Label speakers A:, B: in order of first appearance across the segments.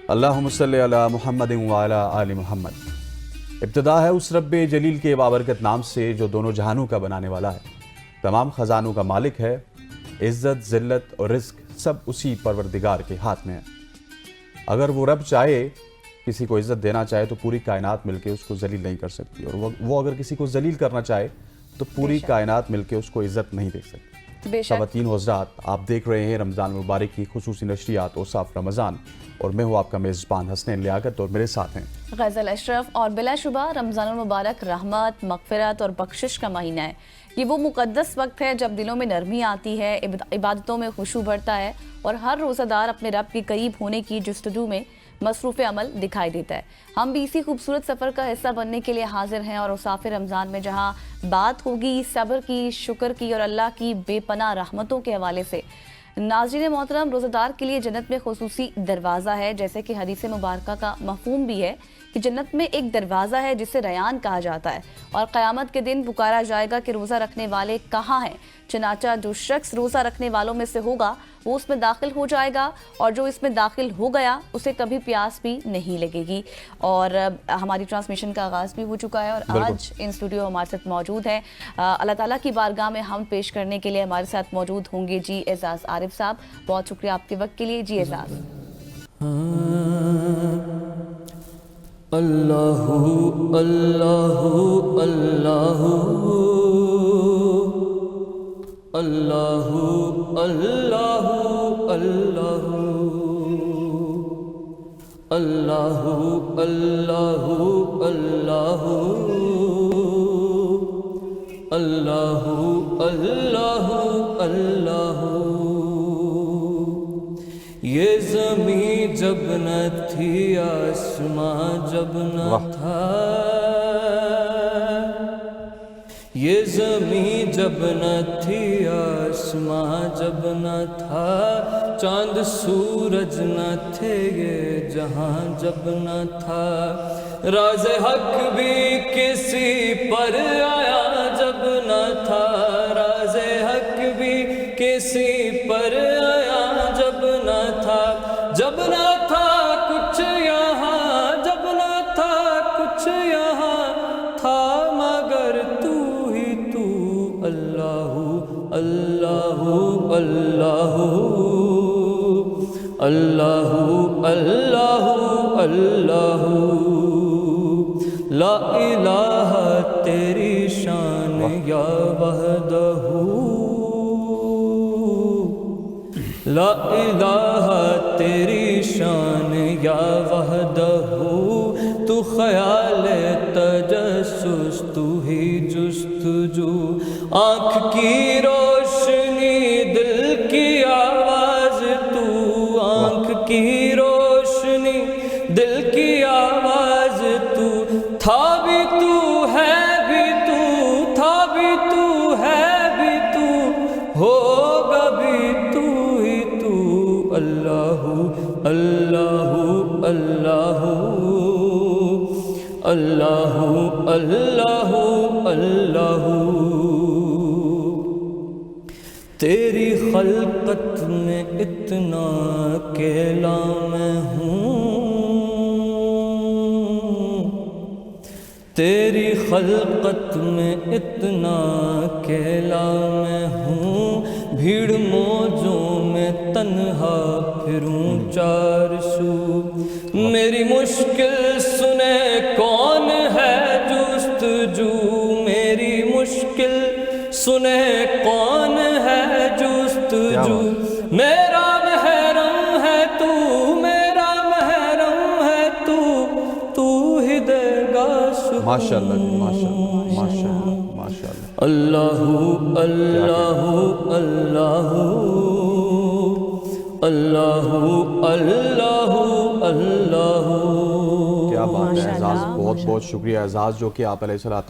A: اللہم صلی علی محمد وعلی آل محمد۔ ابتدا ہے اس رب جلیل کے بابرکت نام سے جو دونوں جہانوں کا بنانے والا ہے، تمام خزانوں کا مالک ہے۔ عزت، ذلت اور رزق سب اسی پروردگار کے ہاتھ میں ہے۔ اگر وہ رب چاہے کسی کو عزت دینا چاہے تو پوری کائنات مل کے اس کو ذلیل نہیں کر سکتی، اور وہ اگر کسی کو ذلیل کرنا چاہے تو پوری کائنات مل کے اس کو عزت نہیں دے سکتی۔ خواتین و حضرات، آپ دیکھ رہے ہیں رمضان مبارک کی خصوصی نشریات اوصاف رمضان، اور میں ہوں آپ کا میزبان حسنین لیاقت، اور میرے ساتھ ہیں
B: غزل اشرف۔ اور بلا شبہ رمضان المبارک رحمت، مغفرت اور بخشش کا مہینہ ہے۔ یہ وہ مقدس وقت ہے جب دلوں میں نرمی آتی ہے، عبادتوں میں خشوع بڑھتا ہے، اور ہر روزہ دار اپنے رب کے قریب ہونے کی جستجو میں مصروف عمل دکھائی دیتا ہے۔ ہم بھی اسی خوبصورت سفر کا حصہ بننے کے لیے حاضر ہیں، اور اوصاف رمضان میں جہاں بات ہوگی صبر کی، شکر کی اور اللہ کی بے پناہ رحمتوں کے حوالے سے، ناظرین محترم، روزہ دار کے لیے جنت میں خصوصی دروازہ ہے، جیسے کہ حدیث مبارکہ کا مفہوم بھی ہے کہ جنت میں ایک دروازہ ہے جسے ریان کہا جاتا ہے، اور قیامت کے دن پکارا جائے گا کہ روزہ رکھنے والے کہاں ہیں؟ چنانچہ جو شخص روزہ رکھنے والوں میں سے ہوگا وہ اس میں داخل ہو جائے گا، اور جو اس میں داخل ہو گیا اسے کبھی پیاس بھی نہیں لگے گی۔ اور ہماری ٹرانسمیشن کا آغاز بھی ہو چکا ہے، اور آج ان اسٹوڈیو ہمارے ساتھ موجود ہیں اللہ تعالیٰ کی بارگاہ میں ہم پیش کرنے کے لیے ہمارے ساتھ موجود ہوں گے جی اعزاز عارف صاحب۔ بہت شکریہ آپ کے وقت کے لیے جی اعزاز۔
C: اللہ اللہ اللہ اللہ اللہ اللہ اللہ اللہ اللہ اللہ اللہ اللہ۔ یہ زمین جب نہ تھی، آسمان جب نہ تھا، یہ زمین جب نہ تھی، آسمان جب نہ تھا، چاند سورج نہ تھے، یہ جہاں جب نہ تھا، راز حق بھی کسی پر آیا جب نہ تھا، راز حق بھی کسی پر آیا جب نہ تھا، جب نہ تھا کچھ یہاں، جب نہ تھا کچھ یہاں تھا، مگر تو ہی تو، اللہ اللہ اللہ اللہ اللہ اللہ، لا الہ تیری شان یا وحدہ، لا الہ تیری شان یا وحدہ، تو خیال تجسس، تو ہی جستجو، آنکھ کی روشنی، دل کی آواز تو، آنکھ کی روشنی، دل کی آواز تو، تھا بھی تو ہے بھی تو، تھا بھی تو ہے بھی تو، ہوگا بھی تو ہی تو، اللہ اللہ اللہ اللہ اللہ اللہ۔ تیری خلقت میں اتنا اکیلا میں ہوں، تیری خلقت میں اتنا اکیلا میں ہوں، بھیڑ موجوں میں تنہا پھروں چار سو، میری مشکل سنے کون ہے جستجو، میری مشکل سنے کون ہے جستجو، میرا محرم ہے تو، میرا محرم ہے تو، تو ہی دے گا سکون۔
A: ماشاءاللہ جی، ماشاءاللہ ماشاءاللہ ماشاءاللہ۔
C: اللہ اللہ اللہ اللہ اللہ اللہ۔
A: کیا بات ہے اعزاز، بہت بہت شکریہ اعزاز، جو کہ آپ علیہ الصلوۃ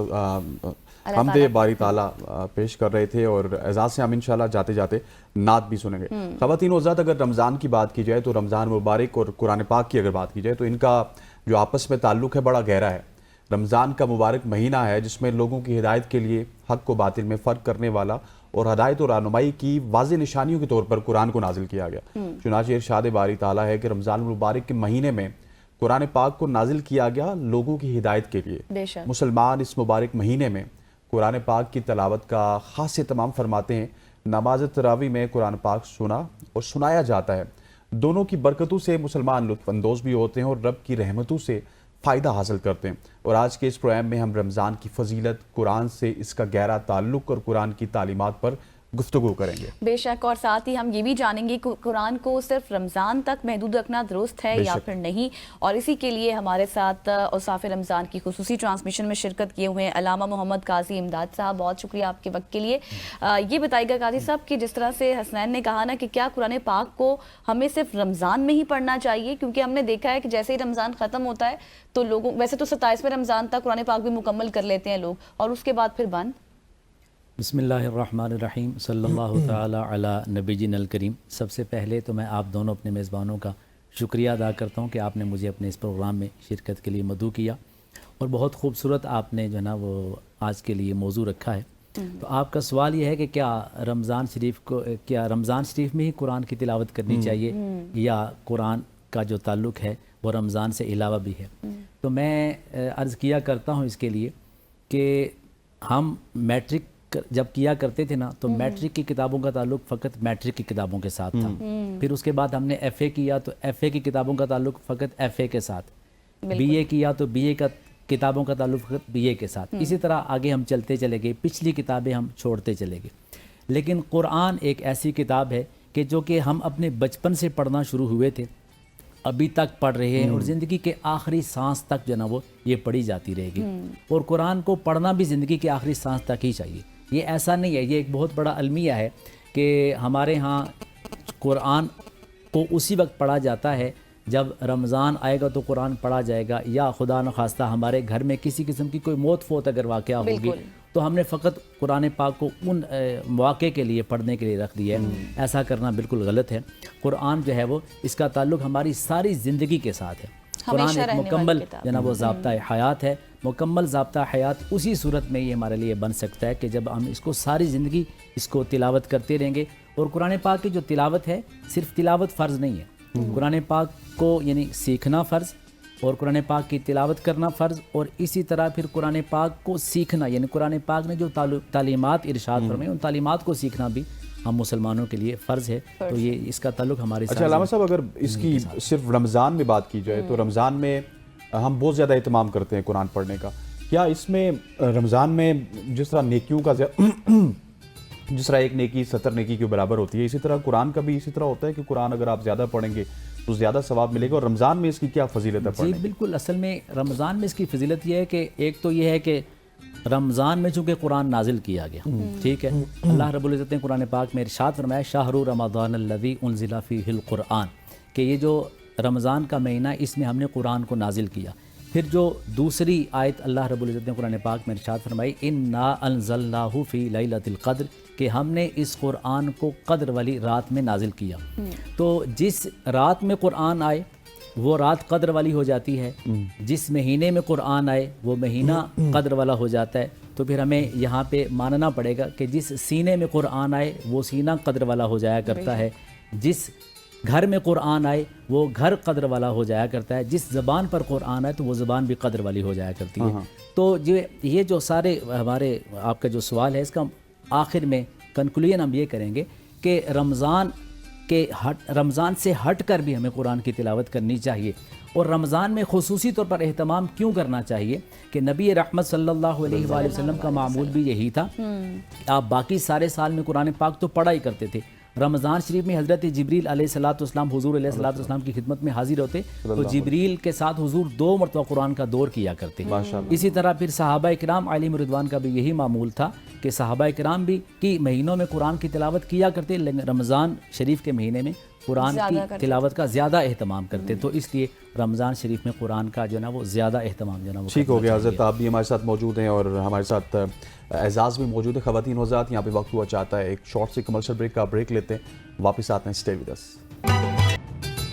A: حمد باری تعالیٰ پیش کر رہے تھے، اور اعزاز سے ہم انشاءاللہ جاتے جاتے نعت بھی سنیں گے۔ خواتین و حضرات، اگر رمضان کی بات کی جائے تو رمضان مبارک اور قرآن پاک کی اگر بات کی جائے تو ان کا جو آپس میں تعلق ہے بڑا گہرا ہے۔ رمضان کا مبارک مہینہ ہے جس میں لوگوں کی ہدایت کے لیے حق و باطل میں فرق کرنے والا اور ہدایت اور رہنمائی کی واضح نشانیوں کے طور پر قرآن کو نازل کیا گیا۔ چنانچہ ارشاد باری تعالیٰ ہے کہ رمضان المبارک کے مہینے میں قرآن پاک کو نازل کیا گیا لوگوں کی ہدایت کے لیے۔
B: بے شک
A: مسلمان اس مبارک مہینے میں قرآن پاک کی تلاوت کا خاص اہتمام فرماتے ہیں۔ نماز تراویح میں قرآن پاک سنا اور سنایا جاتا ہے۔ دونوں کی برکتوں سے مسلمان لطف اندوز بھی ہوتے ہیں اور رب کی رحمتوں سے فائدہ حاصل کرتے ہیں۔ اور آج کے اس پروگرام میں ہم رمضان کی فضیلت، قرآن سے اس کا گہرا تعلق اور قرآن کی تعلیمات پر گفتگو کریں گے۔
B: بے شک، اور ساتھ ہی ہم یہ بھی جانیں گے کہ قرآن کو صرف رمضان تک محدود رکھنا درست ہے یا پھر نہیں، اور اسی کے لیے ہمارے ساتھ اوصاف رمضان کی خصوصی ٹرانسمیشن میں شرکت کیے ہوئے ہیں علامہ محمد قاضی امداد صاحب، بہت شکریہ آپ کے وقت کے لیے۔ یہ بتائیے گا قاضی صاحب کہ جس طرح سے حسنین نے کہا نا کہ کیا قرآن پاک کو ہمیں صرف رمضان میں ہی پڑھنا چاہیے، کیونکہ ہم نے دیکھا ہے کہ جیسے ہی رمضان ختم ہوتا ہے تو لوگوں ویسے تو 27ویں رمضان تک قرآن پاک بھی مکمل کر لیتے ہیں لوگ، اور اس کے بعد پھر بند۔
D: بسم اللہ الرحمن الرحیم، صلی اللہ تعالی علی نبینا الکریم۔ سب سے پہلے تو میں آپ دونوں اپنے میزبانوں کا شکریہ ادا کرتا ہوں کہ آپ نے مجھے اپنے اس پروگرام میں شرکت کے لیے مدعو کیا، اور بہت خوبصورت آپ نے جو ہے نا وہ آج کے لیے موضوع رکھا ہے۔ تو آپ کا سوال یہ ہے کہ کیا رمضان شریف میں ہی قرآن کی تلاوت کرنی چاہیے یا قرآن کا جو تعلق ہے وہ رمضان سے علاوہ بھی ہے؟ تو میں عرض کیا کرتا ہوں اس کے لیے کہ ہم میٹرک جب کیا کرتے تھے نا تو میٹرک کی کتابوں کا تعلق فقط میٹرک کی کتابوں کے ساتھ تھا، پھر اس کے بعد ہم نے ایف اے کیا تو ایف اے کی کتابوں کا تعلق فقط ایف اے کے ساتھ، بی اے کیا تو بی اے کا کتابوں کا تعلق فقط بی اے کے ساتھ، اسی طرح آگے ہم چلتے چلے گئے، پچھلی کتابیں ہم چھوڑتے چلے گئے۔ لیکن قرآن ایک ایسی کتاب ہے کہ جو کہ ہم اپنے بچپن سے پڑھنا شروع ہوئے تھے، ابھی تک پڑھ رہے ہیں، اور زندگی کے آخری سانس تک جو نا وہ یہ پڑھی جاتی رہے گی، اور قرآن کو پڑھنا بھی زندگی کے آخری سانس تک ہی چاہیے۔ یہ ایسا نہیں ہے، یہ ایک بہت بڑا المیہ ہے کہ ہمارے ہاں قرآن کو اسی وقت پڑھا جاتا ہے جب رمضان آئے گا تو قرآن پڑھا جائے گا، یا خدا نخواستہ ہمارے گھر میں کسی قسم کی کوئی موت فوت اگر واقعہ ہوگی تو ہم نے فقط قرآن پاک کو ان مواقع کے لیے پڑھنے کے لیے رکھ دیا ہے۔ ایسا کرنا بالکل غلط ہے۔ قرآن جو ہے وہ اس کا تعلق ہماری ساری زندگی کے ساتھ ہے۔ قرآن ایک مکمل جناب وہ ضابطہ حیات ہے، مکمل ضابطہ حیات اسی صورت میں یہ ہمارے لیے بن سکتا ہے کہ جب ہم اس کو ساری زندگی اس کو تلاوت کرتے رہیں گے۔ اور قرآن پاک کی جو تلاوت ہے صرف تلاوت فرض نہیں ہے، قرآن پاک کو یعنی سیکھنا فرض، اور قرآن پاک کی تلاوت کرنا فرض، اور اسی طرح پھر قرآن پاک کو سیکھنا، یعنی قرآن پاک نے جو تعلیمات ارشاد فرمائے ان تعلیمات کو سیکھنا بھی ہم مسلمانوں کے لیے فرض ہے۔ تو یہ اس کا تعلق ہمارے ساتھ۔
A: اچھا علامہ صاحب، اگر اس کی صرف رمضان میں بات کی جائے تو رمضان میں ہم بہت زیادہ اہتمام کرتے ہیں قرآن پڑھنے کا، کیا اس میں رمضان میں جس طرح نیکیوں کا جس طرح ایک نیکی 70 نیکی کے برابر ہوتی ہے، اسی طرح قرآن کا بھی اسی طرح ہوتا ہے کہ قرآن اگر آپ زیادہ پڑھیں گے تو زیادہ ثواب ملے گا، اور رمضان میں اس کی کیا فضیلت ہے پڑھنے کی؟
D: جی بالکل، اصل میں رمضان میں اس کی فضیلت یہ ہے کہ ایک تو یہ ہے کہ رمضان میں چونکہ قرآن نازل کیا گیا، ٹھیک ہے، اللہ رب العزت نے قرآن پاک میں ارشاد فرمایا شہر رمضان الذی انزل فیہ القرآن، کہ یہ جو رمضان کا مہینہ اس میں ہم نے قرآن کو نازل کیا۔ پھر جو دوسری آیت اللہ رب العزت نے قرآن پاک میں ارشاد فرمائی انا انزلناہ فی لیلۃ القدر، کہ ہم نے اس قرآن کو قدر والی رات میں نازل کیا۔ تو جس رات میں قرآن آئے وہ رات قدر والی ہو جاتی ہے، جس مہینے میں قرآن آئے وہ مہینہ قدر والا ہو جاتا ہے۔ تو پھر ہمیں یہاں پہ ماننا پڑے گا کہ جس سینے میں قرآن آئے وہ سینہ قدر والا ہو جایا کرتا ہے، جس گھر میں قرآن آئے وہ گھر قدر والا ہو جایا کرتا ہے، جس زبان پر قرآن آئے تو وہ زبان بھی قدر والی ہو جایا کرتی ہے۔ تو یہ جو سارے ہمارے آپ کا جو سوال ہے اس کا آخر میں کنکلوژن ہم یہ کریں گے کہ رمضان سے ہٹ کر بھی ہمیں قرآن کی تلاوت کرنی چاہیے، اور رمضان میں خصوصی طور پر اہتمام کیوں کرنا چاہیے کہ نبی رحمت صلی اللہ علیہ وآلہ وسلم کا معمول بھی یہی تھا۔ آپ باقی سارے سال میں قرآن پاک تو پڑھا ہی کرتے تھے، رمضان شریف میں حضرت جبریل علیہ الصلوۃ والسلام حضور علیہ الصلوۃ والسلام کی خدمت میں حاضر ہوتے تو جبریل کے ساتھ حضور 2 مرتبہ قرآن کا دور کیا کرتے۔ اسی طرح پھر صحابہ کرام علیہم رضوان کا بھی یہی معمول تھا کہ صحابہ کرام بھی کی مہینوں میں قرآن کی تلاوت کیا کرتے، لیکن رمضان شریف کے مہینے میں قرآن کی تلاوت کا زیادہ اہتمام کرتے، تو اس لیے رمضان شریف میں قرآن کا جو نا وہ زیادہ اہتمام جو نا وہ
A: ٹھیک ہو گیا۔ حضرت آپ بھی ہمارے ساتھ موجود ہیں اور ہمارے ساتھ اعزاز بھی موجود ہے۔ خواتین حضرات، یہاں پہ وقت ہوا چاہتا ہے ایک شارٹ سی کمرشل بریک کا، بریک لیتے ہیں، واپس آتے ہیں، اسٹے ود اس۔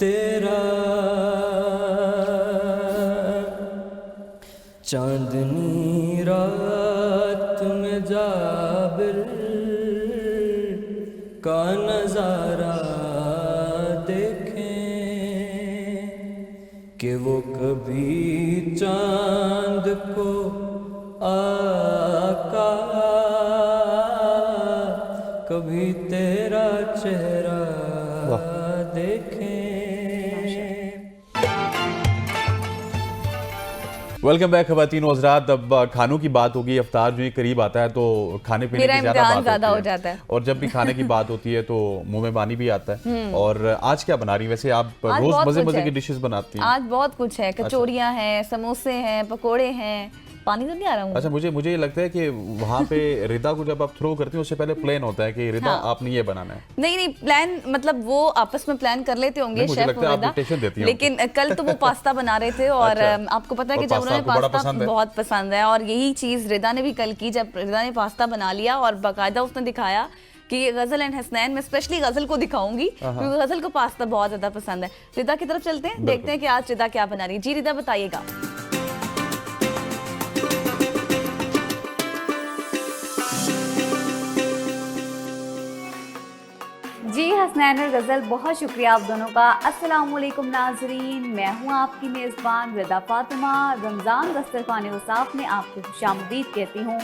C: تیرا چاندنی رات میں جابر کا نظارہ دیکھیں کہ وہ کبھی چاند کو آقا کبھی تیرا چہرہ دیکھیں.
A: ویلکم بیک خواتین و حضرات. اب کھانوں کی بات ہوگی. افطار جو ہی قریب آتا ہے تو کھانے پینے کی
B: زیادہ ہو جاتا ہے, اور
A: جب بھی کھانے کی بات ہوتی ہے تو منہ میں پانی بھی آتا ہے. اور آج کیا بنا رہی ہیں ویسے آپ؟ روز مزے مزے کی ڈشز بناتی ہیں.
B: آج بہت کچھ ہے, کچوریاں ہیں, سموسے ہیں, پکوڑے ہیں. پانی تو نہیں آ رہا ہوں.
A: اچھا, مجھے یہ لگتا ہے کہ وہاں پہ ردا کو جب آپ تھرو کرتی ہیں اس سے پہلے پلان ہوتا ہے کہ ردا آپ نے یہ بنانا ہے.
B: نہیں پلان مطلب وہ آپس میں پلان کر لیتے ہوں گے شیف ردا, لیکن کل تو وہ پاستا بنا رہے تھے. اور آپ کو پتا ہے کہ جب انہوں نے پاستا بہت پسند ہے, اور یہی چیز ردا نے بھی کل کی. جب ردا نے پاستا بنا لیا اور باقاعدہ اس نے دکھایا کہ غزل اینڈ حسنین, میں اسپیشلی غزل کو دکھاؤں گی کیونکہ غزل کو پاستا بہت زیادہ پسند ہے. ردا کی طرف چلتے ہیں, دیکھتے ہیں کہ آج ردا کیا بنا رہی ہے. جی ردا بتائیے گا.
E: جی حسنین اور غزل, بہت شکریہ آپ دونوں کا. السلام علیکم ناظرین, میں ہوں آپ کی میزبان ردا فاطمہ. رمضان دسترخوان اوصاف میں آپ کو خوش آمدید کہتی ہوں.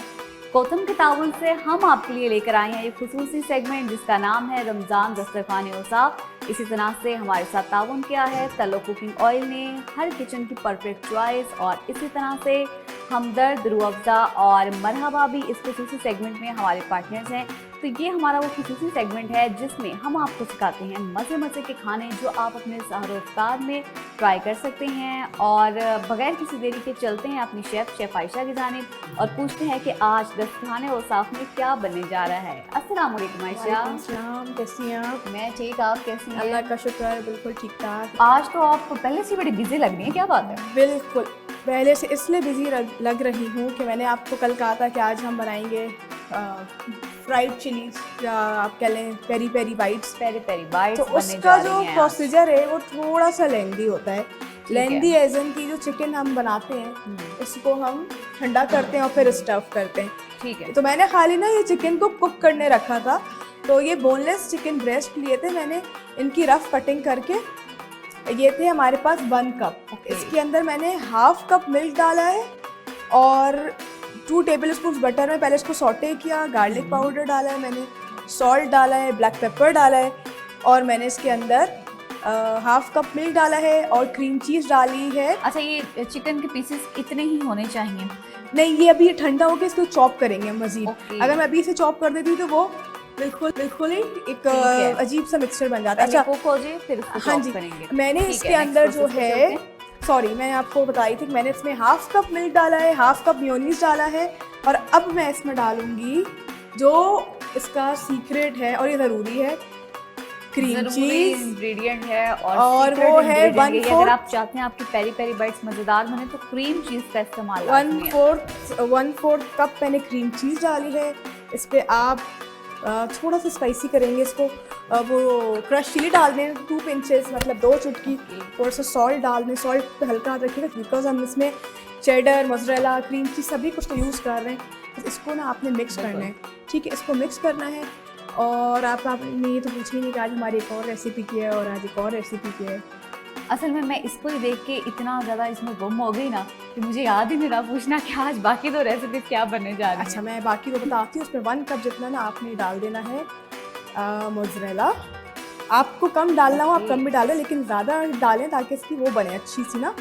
E: کوتھم کے تعاون سے ہم آپ کے لیے لے کر آئے ہیں ایک خصوصی سیگمنٹ جس کا نام ہے رمضان دسترخوان اوصاف. اسی طرح سے ہمارے ساتھ تعاون کیا ہے تلو کوکنگ آئل نے, ہر کچن کی پرفیکٹ چوائس. اور اسی طرح سے ہمدرد, روح افزا اور مرحبا بھی اس خصوصی سیگمنٹ میں ہمارے پارٹنرز ہیں. تو یہ ہمارا وہ خصوصی سیگمنٹ ہے جس میں ہم آپ کو سکھاتے ہیں مزے مزے کے کھانے جو آپ اپنے سحر و افطار میں ٹرائی کر سکتے ہیں. اور بغیر کسی دیری کے چلتے ہیں اپنی شیف عائشہ کی جانب اور پوچھتے ہیں کہ آج دسترخوان اوصاف میں کیا بننے جا رہا ہے. السلام علیکم عائشہ.
F: السلام, کیسی ہیں آپ؟
E: میں ٹھیک, آپ کیسی ہیں؟
F: اللہ کا شکر ہے, بالکل ٹھیک ٹھاک.
E: آج تو آپ پہلے سے بڑی بزی لگ رہی ہیں, کیا بات ہے؟
F: بالکل پہلے سے اس لیے بزی لگ رہی ہوں کہ میں نے آپ کو کل کہا تھا کہ آج ہم بنائیں گے فرائڈ چلیز, یا آپ کہہ لیں پیری پیری بائٹس.
E: پیری پیری بائٹس.
F: تو اس کا جو پروسیجر ہے وہ تھوڑا سا لینگدی ہوتا ہے. لینگدی ایزن کی جو چکن ہم بناتے ہیں اس کو ہم ٹھنڈا کرتے ہیں اور پھر اسٹف کرتے ہیں.
E: ٹھیک ہے.
F: تو میں نے خالی نا یہ چکن کو کک کرنے رکھا تھا. تو یہ بون لیس چکن بریسٹ لیے تھے میں نے, ان کی رف کٹنگ کر کے. یہ تھے ہمارے پاس 1 کپ. اس کے اندر میں نے ½ کپ ملک ڈالا ہے اور 2 ٹیبل اسپونس بٹر میں پہلے اس کو سوٹے کیا. گارلک پاؤڈر ڈالا ہے میں نے, سالٹ ڈالا ہے, بلیک پیپر ڈالا ہے, اور میں نے اس کے اندر ½ کپ ملک ڈالا ہے اور کریم چیز ڈالی ہے.
E: اچھا, یہ چکن کے پیسز اتنے ہی ہونے چاہیے؟
F: نہیں, یہ ابھی ٹھنڈا ہو کے اس کو چاپ کریں گے مزید. اگر میں ابھی سے چاپ کر دیتی تو وہ بالکل ہی ایک عجیب سا مکسچر بن جاتا ہے. اچھا, ہاں جی, میں نے اس کے اندر جو ہے, سوری میں آپ کو بتائی تھی کہ میں نے اس میں ½ کپ ملک ڈالا ہے, ½ کپ میونیز ڈالا ہے. اور اب میں اس میں ڈالوں گی جو اس کا سیکریٹ ہے اور یہ ضروری ہے, کریم چیز
E: انگریڈینٹ ہے.
F: اور وہ ہے 1/4.
E: اگر آپ چاہتے ہیں آپ کی پیری پیری بائٹس مزیدار بنے تو کریم چیز کا استعمال.
F: 1/4 کپ میں نے کریم چیز ڈالی ہے. اس پہ آپ تھوڑا سا اسپائسی کریں گے اس کو. وہ کرش چلی ڈال دیں 2 پنچز, مطلب 2 چٹکی. تھوڑا سا سالٹ ڈال دیں, سالٹ پہ ہلکا ہاتھ رکھیے گا بیکاز ہم اس میں چیڈر, موزریلا, کریم چیز سبھی کچھ تو یوز کر رہے ہیں. اس کو نا آپ نے مکس کرنا ہے. ٹھیک ہے, اس کو مکس کرنا ہے. اور آپ نے یہ تو پوچھیں نہیں کہ آج ہماری ایک اور ریسیپی کی ہے اور آج ایک اور ریسیپی کی ہے.
E: اصل میں اس کو ہی دیکھ کے اتنا زیادہ اس میں گم ہو گئی نا کہ مجھے یاد ہی نہیں رہا پوچھنا کہ آج باقی 2 ریسیپیز کیا بننے جا رہی ہیں.
F: اچھا, میں باقی تو بتاتی ہوں. اس میں 1 کپ جتنا نا آپ نے ڈال دینا ہے موزریلا. آپ کو کم ڈالنا ہو آپ کم بھی ڈالیں, لیکن زیادہ ڈالیں تاکہ اس کی وہ بنے اچھی سی نا.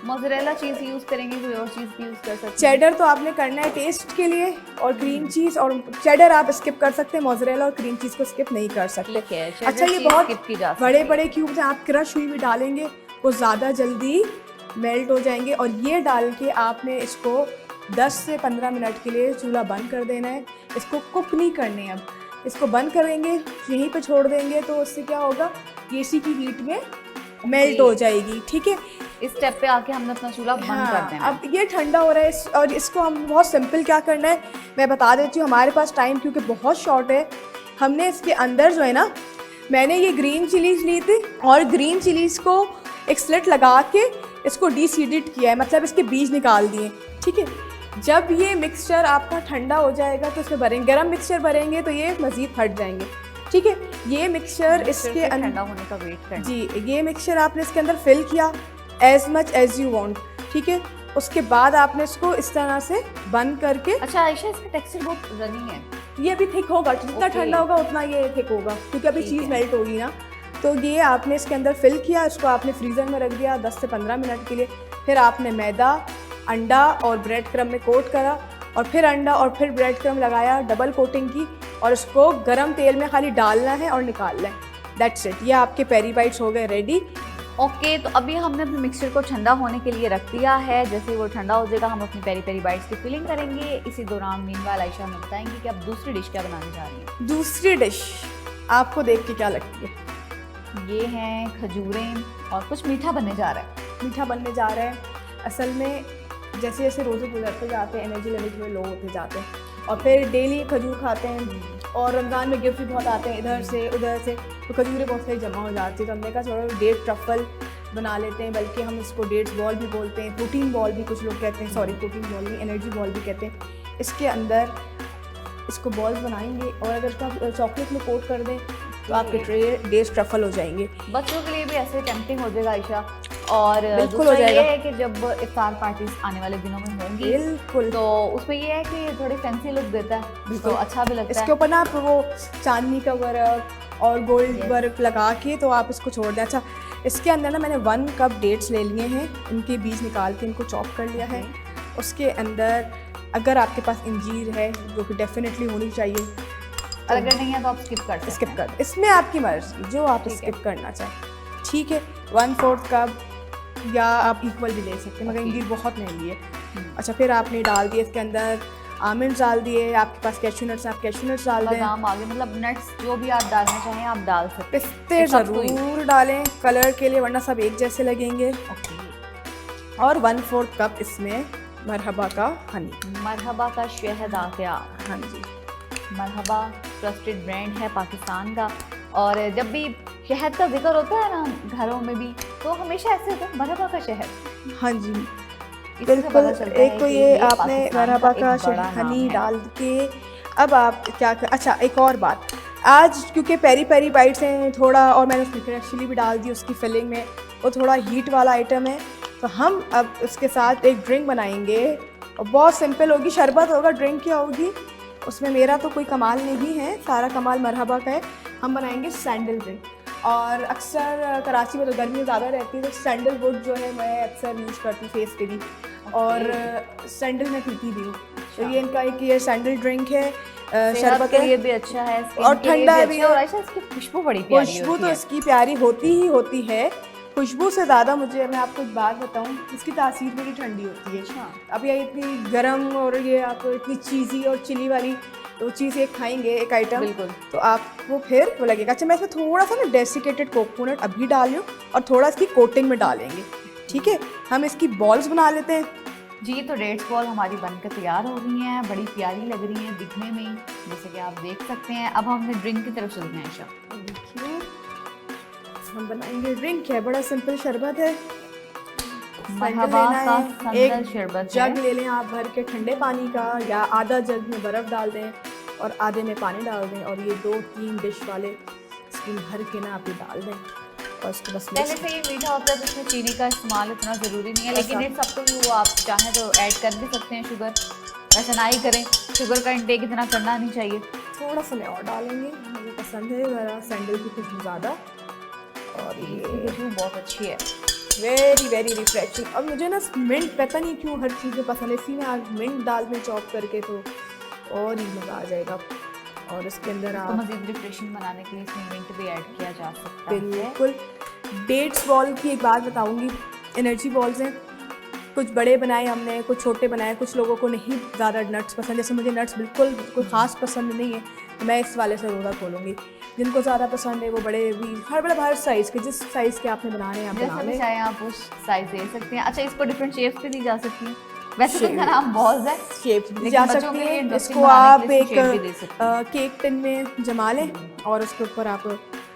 E: موزریلا چیز یوز کریں گے, کوئی اور چیز بھی یوز کر سکتے ہیں.
F: چیڈر تو آپ نے کرنا ہے ٹیسٹ کے لیے, اور کریم چیز اور چیڈر آپ اسکپ کر سکتے ہیں, موزریلا اور کریم چیز کو اسکپ نہیں کر سکتے. اچھا, یہ بہت بڑے کیوبز ہیں, آپ کرش ہوئی بھی ڈالیں گے وہ زیادہ جلدی میلٹ ہو جائیں گے. اور یہ ڈال کے آپ نے اس کو 10 سے 15 منٹ کے لیے چولہا بند کر دینا ہے. اس کو کک نہیں کرنے, اب اس کو بند کریں گے, یہیں پہ چھوڑ دیں گے تو اس سے کیا ہوگا, یہ اسی کی ہیٹ میں میلٹ ہو جائے گی. ٹھیک ہے,
E: اس اسٹیپ پہ آ کے ہم نے اپنا چولہا بند کر دینا.
F: اب یہ ٹھنڈا ہو رہا ہے اور اس کو ہم بہت سمپل کیا کرنا ہے میں بتا دیتی ہوں. ہمارے پاس ٹائم کیونکہ بہت شارٹ ہے, ہم نے اس کے اندر جو ہے نا میں نے یہ گرین چلیز لی تھی اور گرین چلیز کو ایک سلٹ لگا کے اس کو ڈی سیڈڈ کیا ہے, مطلب اس کے بیج نکال دیے. ٹھیک ہے, جب یہ مکسچر آپ کا ٹھنڈا ہو جائے گا تو اس میں بھریں گے, گرم مکسچر بھریں گے تو یہ مزید پھٹ جائیں گے. ٹھیک ہے, یہ مکسچر اس کے اندر
E: ٹھنڈا ہونے کا ویٹ کرنا.
F: جی, یہ مکسچر آپ نے اس کے اندر فل کیا as much as you want. ٹھیک ہے, اس کے بعد آپ نے اس کو اس طرح سے بند کر کے,
E: اچھا عائشہ اس کا ٹیکسچر بہت رنی ہے,
F: یہ ابھی تھک ہوگا, جتنا ٹھنڈا ہوگا اتنا یہ تھک ہوگا کیونکہ ابھی چیز میلٹ ہوگی نا. تو یہ آپ نے اس کے اندر فل کیا, اس کو آپ نے فریزر میں رکھ دیا 10 سے 15 منٹ کے لیے. پھر آپ نے میدا, انڈا اور بریڈ کرم میں کوٹ کرا, اور پھر انڈا اور پھر بریڈ کرم لگایا, ڈبل کوٹنگ کی, اور اس کو گرم تیل میں خالی ڈالنا ہے اور نکالنا ہے. دیٹس اٹ, یہ آپ کے پیری بائٹس ہو گئے ریڈی.
E: اوکے. تو ابھی ہم نے اپنے مکسچر کو ٹھنڈا ہونے کے لیے رکھ دیا ہے, جیسے وہ ٹھنڈا ہو جائے گا ہم اپنی پیری پیری بائٹس کی فلنگ کریں گے. اسی دوران مین وائل عائشہ ہمیں بتائیں گی کہ اب دوسری ڈش کیا بنانے جا رہی ہیں.
F: دوسری ڈش آپ کو دیکھ کے کیا لگتی ہے؟
E: یہ ہیں کھجوریں اور کچھ میٹھا بننے جا رہا ہے.
F: میٹھا بننے جا رہا ہے. اصل میں جیسے جیسے روزے گزرتے جاتے ہیں انرجی لیول جو لو ہوتے جاتے ہیں, اور پھر ڈیلی کھجور کھاتے ہیں, اور رمضان میں گفٹ بھی بہت آتے ہیں ادھر سے ادھر سے, تو کھجوریں بہت ساری جمع ہو جاتی ہیں. تو ہم نے کہا چلو ڈیٹ ٹرفل بنا لیتے ہیں, بلکہ ہم اس کو ڈیٹس بال بھی بولتے ہیں, پروٹین بال بھی کچھ لوگ کہتے ہیں, سوری پروٹین بال نہیں, انرجی بال بھی کہتے ہیں. اس کے اندر اس کو بالز بنائیں گے, اور اگر اس کا چاکلیٹ میں کوٹ کر دیں تو آپ کے ڈیٹس ٹرفل ہو جائیں گے.
E: بچوں کے لیے بھی ایسے ٹیمپٹنگ ہو جائے گا عائشہ. اور
F: بالکل ہو جائے گا.
E: یہ ہے کہ جب افطار پارٹیز آنے والے دنوں میں ہوں گی
F: بالکل,
E: تو اس میں یہ ہے کہ تھوڑی فینسی لک دیتا ہے, تو اچھا بھی لگتا ہے.
F: اس کے اوپر نا آپ وہ چاندنی کا ورق اور گولڈ ورک لگا کے تو آپ اس کو چھوڑ دیں. اچھا, اس کے اندر نا میں نے 1 کپ ڈیٹس لے لیے ہیں, ان کے بیج نکال کے ان کو چاپ کر لیا ہے. اس کے اندر اگر آپ کے پاس انجیر ہے جو کہ ڈیفینیٹلی ہونی چاہیے,
E: اور اگر نہیں ہے تو آپ اسکپ کر
F: اسکپ کر دیں, اس میں آپ کی مرضی جو آپ اسکپ کرنا چاہیں. ٹھیک ہے, 1/4 کپ یا آپ ایکول بھی لے سکتے ہیں, مگر انجیر بہت مہنگی ہے. اچھا, پھر آپ نے ڈال دیے اس کے اندر آمنڈس ڈال دیے, آپ کے پاس کیشو نٹس آپ کیشو نٹس ڈال دیں,
E: بادام آگے مطلب نٹس جو بھی آپ ڈالنا چاہیں آپ ڈال سکتے ہیں.
F: پستے ضرور ڈالیں کلر کے لیے, ورنہ سب ایک جیسے لگیں گے. اور 1/4 کپ اس میں مرحبا کا ہنی,
E: مرحبا کا شہد آ گیا.
F: ہاں جی,
E: مرحبا ٹرسٹڈ برانڈ ہے پاکستان کا, اور جب بھی شہد کا ذکر ہوتا ہے نا گھروں میں بھی تو ہمیشہ ایسے ہوتا ہے مرحبا کا شہد.
F: ہاں جی بالکل. ایک تو یہ آپ نے مرحبا کا ہنی ڈال کے, اب آپ کیا اچھا ایک اور بات, آج کیونکہ پیری پیری بائٹس ہیں تھوڑا, اور میں نے اس میں ریڈ چلی بھی ڈال دی اس کی فلنگ میں, وہ تھوڑا ہیٹ والا آئٹم ہے, تو ہم اب اس کے ساتھ ایک ڈرنک بنائیں گے, اور بہت سمپل ہوگی, شربت ہوگا. ڈرنک کیا ہوگی اس میں میرا تو کوئی کمال نہیں ہے, سارا کمال مرحبا کا ہے. ہم بنائیں گے سینڈل ڈرنک, اور اکثر کراچی میں تو گرمی زیادہ رہتی ہے, تو سینڈل ووڈ جو ہے میں اکثر یوز کرتی ہوں فیس پہ بھی, اور سینڈل میں پیتی بھی ہوں. تو یہ ان کا ایک یہ سینڈل ڈرنک ہے, شربت
E: کے لیے بھی اچھا ہے,
F: اور ٹھنڈا بھی ہے.
E: اور ایسا اس کی خوشبو بڑی پیاری ہوتی ہے.
F: خوشبو تو اس کی پیاری ہوتی ہی ہوتی ہے, خوشبو سے زیادہ مجھے, میں آپ کو ایک بات بتاؤں, اس کی تاثیر بڑی ٹھنڈی ہوتی ہے. اب یہ اتنی گرم اور یہ آپ اتنی چیزی اور چلی والی تو چیز ایک کھائیں گے ایک آئٹم,
E: بالکل,
F: تو آپ کو پھر وہ لگے گا. اچھا, میں اس میں تھوڑا سا نا ڈیسیکیٹڈ کوکونٹ ابھی ڈال لوں, اور تھوڑا اس کی کوٹنگ میں ڈالیں گے. ٹھیک ہے, ہم اس کی بالز بنا لیتے ہیں.
E: جی, تو ڈیٹس بال ہماری بن کے تیار ہو رہی ہیں, بڑی پیاری لگ رہی ہیں دکھنے میں, جیسے کہ آپ دیکھ سکتے ہیں. اب ہم نے ڈرنک کی طرف چلتے ہیں عائشہ.
F: دیکھیے ہم بنائیں گے ڈرنک, ہے بڑا سمپل شربت ہے.
E: مرحبا کا سندل شربت
F: جگ لے لیں آپ بھر کے ٹھنڈے پانی کا, یا آدھا جگ میں برف ڈال دیں اور آدھے میں پانی ڈال دیں, اور یہ 2-3 ڈش والے اسپون بھر کے نا آپ یہ ڈال دیں, اور اس کو بس
E: پہلے سے یہ میٹھا ہوتا ہے تو اس میں چینی کا استعمال اتنا ضروری نہیں ہے, لیکن اٹس اپ ٹو یو, آپ چاہیں تو ایڈ کر بھی سکتے ہیں شوگر, ویسے نہ ہی کریں, شوگر کا انٹیک اتنا کرنا نہیں چاہیے.
F: تھوڑا سا میں اور ڈالیں گے, مجھے پسند ہے ذرا سینڈل کی خوشبو زیادہ, اور یہ
E: خوشبو بہت اچھی ہے,
F: ویری ویری ریفریشنگ. اور مجھے نا منٹ پتہ نہیں کیوں ہر چیز میں پسند ہے, اسی میں آج منٹ ڈال دیں چاپ کر کے تو اور ہی مزہ آ جائے گا. اور اس کے اندر آپ
E: مزید ریفریشنگ بنانے کے لیے اس میں منٹ بھی ایڈ کیا جا سکتا ہے.
F: بالکل. ڈیٹس بال کی ایک بات بتاؤں گی, انرجی بالز ہیں, کچھ بڑے بنائے ہم نے, کچھ چھوٹے بنائے. کچھ لوگوں کو نہیں زیادہ نٹس پسند, جیسے مجھے نٹس بالکل کوئی خاص پسند نہیں ہے, تو میں اس والے سے روزہ کھولوں گی. جن کو زیادہ پسند ہے وہ بڑے بھی, ہر سائز کے, جس سائز کے آپ نے بنانے ہیں آپ بنا لیں,
E: چاہے آپ اس سائز دے سکتے ہیں. اچھا, اس کو ڈفرینٹ شیپس پہ دی جا سکتی ہیں, ویسے تو کا نام بالز ہے,
F: شیپ دی جا سکتی ہے. اس کو آپ ایک کیک ٹن میں جما لیں, اور اس کے اوپر آپ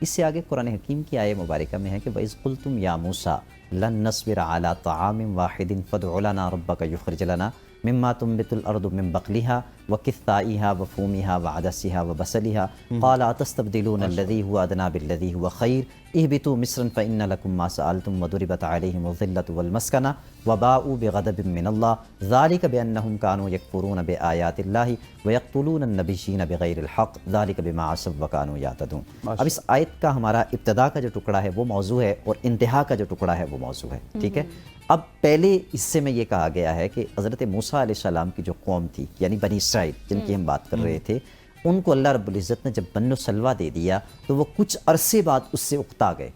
G: اس سے آگے قرآن حکیم کی آیہ مبارکہ میں ہے کہ وَإِذْ قُلْتُمْ يَا مُوسَىٰ لَن نَّصْبِرَ عَلَىٰ طَعَامٍ وَاحِدٍ فَادْعُ لَنَا رَبَّكَ يُخْرِجْ لَنَا مما تنبت الارض من بقلها وكثائها وفومها وعدسها وبصلها قال اتستبدلون الذي هو ادنى بالذي هو خير اهبطوا مصرا فان لكم ما سالتم وضربت عليهم الذله والمسكنه وباءوا بغضب من الله ذلك بانهم كانوا يكفرون بايات الله ويقتلون النبيين بغير الحق ذلك بما عصوا وكانوا يعتدون. اب اس آیت کا ہمارا ابتدا کا جو ٹکڑا ہے وہ موضوع ہے اور انتہا کا جو ٹکڑا ہے وہ موضوع ہے. ٹھیک ہے. اب پہلے حصے میں یہ کہا گیا ہے کہ حضرت موسیٰ علیہ السلام کی جو قوم تھی یعنی بنی اسرائیل جن کی ہم بات کر رہے تھے ان کو اللہ رب العزت نے جب من و سلوہ دے دیا تو وہ کچھ عرصے بعد اس سے اکتا گئے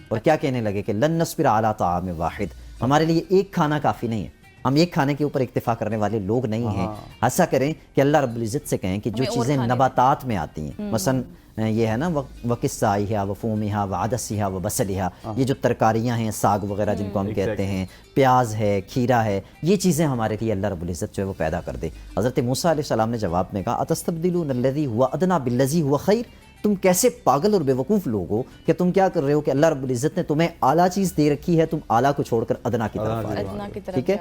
G: اور کیا کہنے لگے کہ لن نصبر علی طعام واحد, ہمارے لیے ایک کھانا کافی نہیں ہے, ہم ایک کھانے کے اوپر اکتفا کرنے والے لوگ نہیں ہیں. ایسا کریں کہ اللہ رب العزت سے کہیں کہ جو چیزیں نباتات میں آتی ہیں مثلا یہ ہے نا وقصائها وفومها وعدسها وبصلها, یہ جو ترکاریاں ہیں ساگ وغیرہ جن کو ہم کہتے ہیں, پیاز ہے, کھیرا ہے, یہ چیزیں ہمارے لیے اللہ رب العزت جو ہے وہ پیدا کر دے. حضرت موسیٰ علیہ السلام نے جواب میں کہا اتستبدلون الذی هو ادنی بالذی هو خیر, تم کیسے پاگل اور بیوقوف لوگ ہو کہ تم کیا کر رہے ہو کہ اللہ رب العزت نے تمہیں اعلیٰ چیز دے رکھی ہے, تم اعلیٰ کو چھوڑ کر ادنا کی طرف آ رہے ہو. ٹھیک ہے.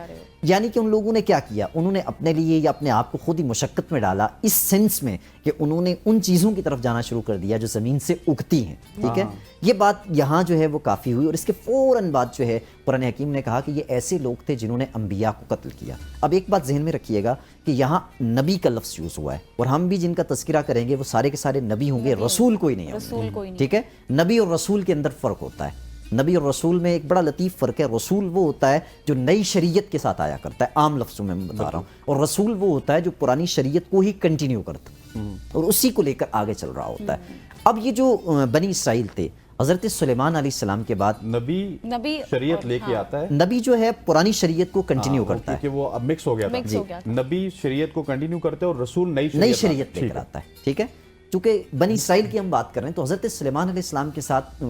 G: یعنی کہ ان لوگوں نے کیا کیا, انہوں نے اپنے لیے یا اپنے آپ کو خود ہی مشقت میں ڈالا اس سینس میں کہ انہوں نے ان چیزوں کی طرف جانا شروع کر دیا جو زمین سے اگتی ہیں. ٹھیک ہے. یہ بات یہاں جو ہے وہ کافی ہوئی اور اس کے فوراً بعد جو ہے قرآن حکیم نے کہا کہ یہ ایسے لوگ تھے جنہوں نے انبیاء کو قتل کیا. اب ایک بات ذہن میں رکھیے گا کہ یہاں نبی کا لفظ یوز ہوا ہے اور ہم بھی جن کا تذکرہ کریں گے وہ سارے کے سارے نبی ہوں گے, رسول کوئی نہیں ہوں. ٹھیک ہے. نبی اور رسول کے اندر فرق ہوتا ہے. نبی اور رسول میں ایک بڑا لطیف فرق ہے. رسول وہ ہوتا ہے جو نئی شریعت کے ساتھ آیا کرتا ہے, عام لفظوں میں بتا رہا ہوں, اور رسول وہ ہوتا ہے جو پرانی شریعت کو ہی کنٹینیو کرتا ہے اور اسی کو لے کر آگے چل رہا ہوتا ہے. اب یہ جو بنی اسرائیل تھے حضرت سلیمان علیہ السلام کے بعد
A: نبی شریعت لے کے آتا ہے,
G: نبی جو ہے پرانی شریعت کو کنٹینیو کرتا ہے
A: کہ وہ اب مکس ہو گیا تھا. نبی شریعت کو کنٹینیو کرتے ہیں اور رسول نئی
G: شریعت لے کر آتا ہے. ٹھیک ہے. چونکہ بنی اسرائیل کی ہم بات کر رہے ہیں تو حضرت سلیمان علیہ السلام